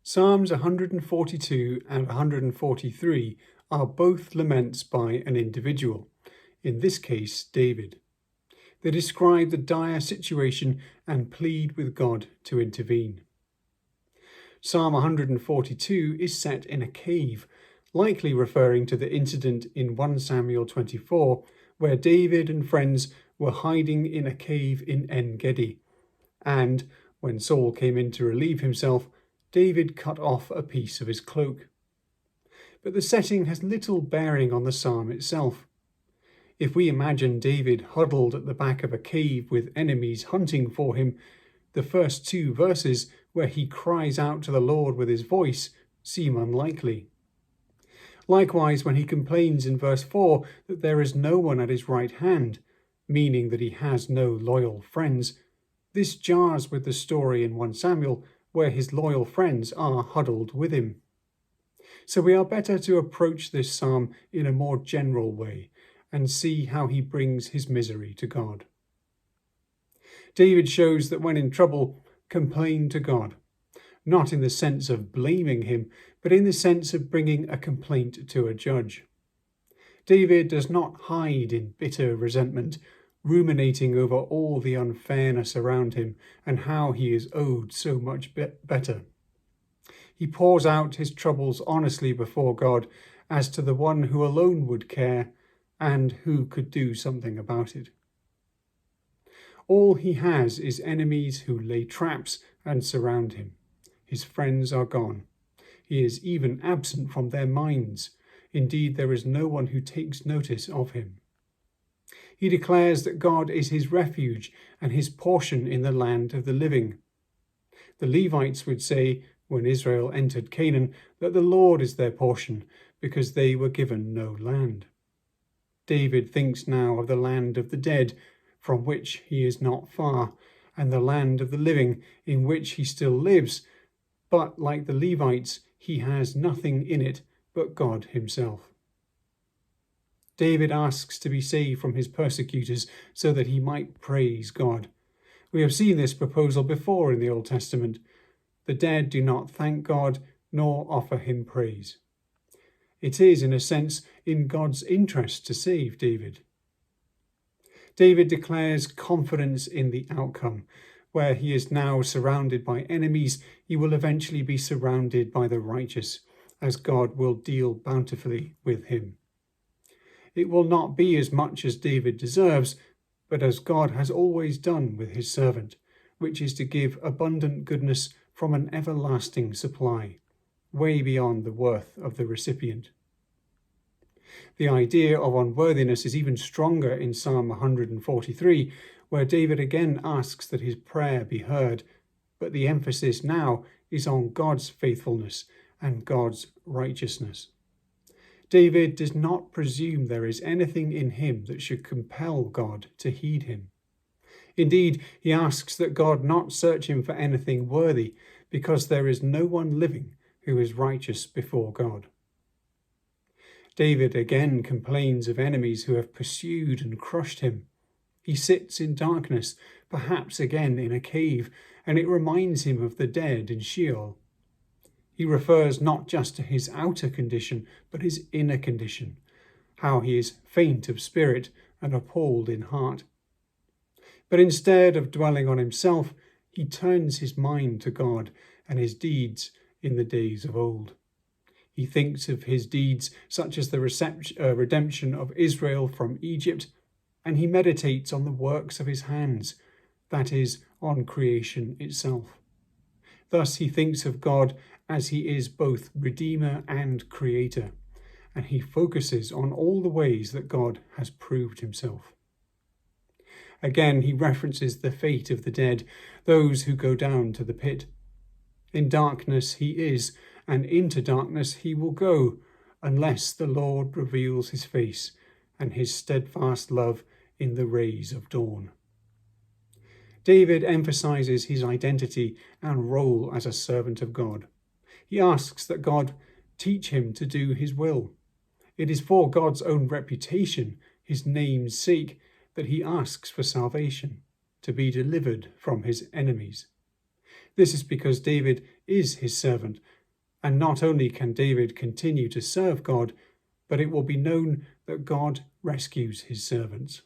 Psalms 142 and 143 are both laments by an individual, in this case David. They describe the dire situation and plead with God to intervene. Psalm 142 is set in a cave, likely referring to the incident in 1 Samuel 24, where David and friends were hiding in a cave in En-Gedi, and, when Saul came in to relieve himself, David cut off a piece of his cloak. But the setting has little bearing on the psalm itself. If we imagine David huddled at the back of a cave with enemies hunting for him, the first two verses, where he cries out to the Lord with his voice, seem unlikely. Likewise, when he complains in verse 4 that there is no one at his right hand, meaning that he has no loyal friends, this jars with the story in 1 Samuel, where his loyal friends are huddled with him. So we are better to approach this psalm in a more general way and see how he brings his misery to God. David shows that when in trouble, complain to God, not in the sense of blaming him, but in the sense of bringing a complaint to a judge. David does not hide in bitter resentment, ruminating over all the unfairness around him and how he is owed so much better. He pours out his troubles honestly before God as to the one who alone would care and who could do something about it. All he has is enemies who lay traps and surround him. His friends are gone. He is even absent from their minds. Indeed, there is no one who takes notice of him. He declares that God is his refuge and his portion in the land of the living. The Levites would say, when Israel entered Canaan, that the Lord is their portion, because they were given no land. David thinks now of the land of the dead, from which he is not far, and the land of the living, in which he still lives, but like the Levites, he has nothing in it but God himself. David asks to be saved from his persecutors so that he might praise God. We have seen this proposal before in the Old Testament. The dead do not thank God nor offer him praise. It is, in a sense, in God's interest to save David. David declares confidence in the outcome. Where he is now surrounded by enemies, he will eventually be surrounded by the righteous, as God will deal bountifully with him. It will not be as much as David deserves, but as God has always done with his servant, which is to give abundant goodness from an everlasting supply, way beyond the worth of the recipient. The idea of unworthiness is even stronger in Psalm 143, where David again asks that his prayer be heard, but the emphasis now is on God's faithfulness and God's righteousness. David does not presume there is anything in him that should compel God to heed him. Indeed, he asks that God not search him for anything worthy, because there is no one living who is righteous before God. David again complains of enemies who have pursued and crushed him. He sits in darkness, perhaps again in a cave, and it reminds him of the dead in Sheol. He refers not just to his outer condition, but his inner condition, how he is faint of spirit and appalled in heart. But instead of dwelling on himself, he turns his mind to God and his deeds in the days of old. He thinks of his deeds such as the redemption of Israel from Egypt, and he meditates on the works of his hands, that is, on creation itself. Thus he thinks of God as he is both Redeemer and Creator, and he focuses on all the ways that God has proved himself. Again, he references the fate of the dead, those who go down to the pit. In darkness he is, and into darkness he will go, unless the Lord reveals his face and his steadfast love in the rays of dawn. David emphasizes his identity and role as a servant of God. He asks that God teach him to do his will. It is for God's own reputation, his name's sake, that he asks for salvation, to be delivered from his enemies. This is because David is his servant, and not only can David continue to serve God, but it will be known that God rescues his servants.